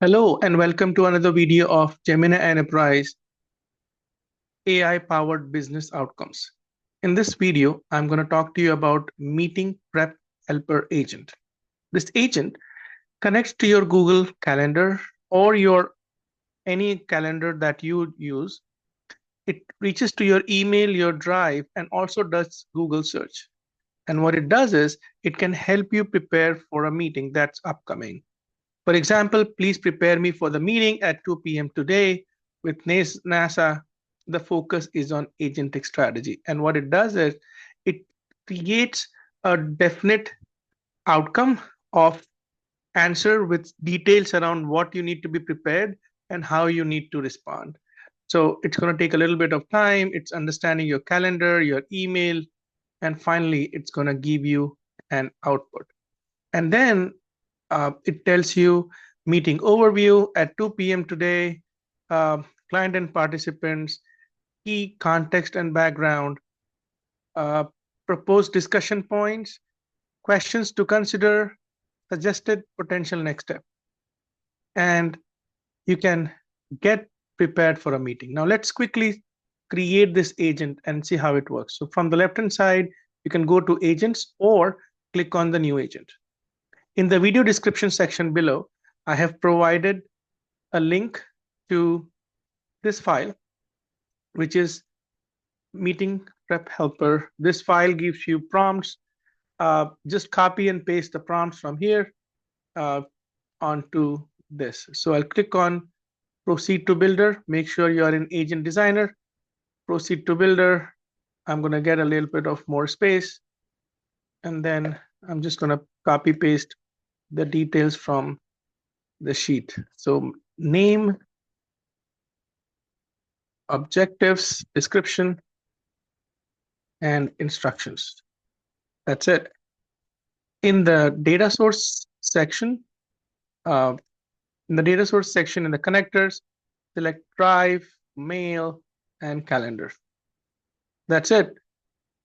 Hello and welcome to another video of Gemini Enterprise AI-powered business outcomes. In this video, I'm going to talk to you about Meeting Prep Helper Agent. This agent connects to your Google Calendar or your any calendar that you use. It reaches to your email, your Drive, and also does Google search. And what it does is it can help you prepare for a meeting that's upcoming. For example, please prepare me for the meeting at 2 p.m. today with NASA. The focus is on agentic strategy. And what it does is it creates a definite outcome of answer with details around what you need to be prepared and how you need to respond. So it's going to take a little bit of time. It's understanding your calendar, your email, and finally, it's going to give you an output. And then it tells you meeting overview at 2 p.m. today, client and participants, key context and background, proposed discussion points, questions to consider, suggested potential next step. And you can get prepared for a meeting. Now let's quickly create this agent and see how it works. So from the left-hand side, you can go to agents or click on the new agent. In the video description section below, I have provided a link to this file, which is Meeting Prep Helper. This file gives you prompts. Just copy and paste the prompts from here onto this. So I'll click on Proceed to Builder. Make sure you are in Agent Designer. Proceed to Builder. I'm going to get a little bit of more space. And then I'm just going to copy paste the details from the sheet. So name, objectives, description, and instructions. That's it. In the data source section, in the connectors, select Drive, Mail, and Calendar. That's it.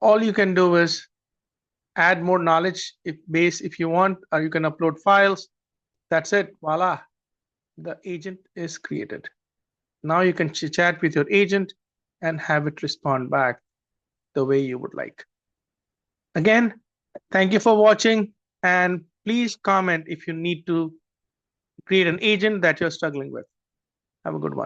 All you can do is add more knowledge if you want, or you can upload files. That's it. Voila. The agent is created. Now you can chat with your agent and have it respond back the way you would like. Again, thank you for watching, and please comment if you need to create an agent that you're struggling with. Have a good one.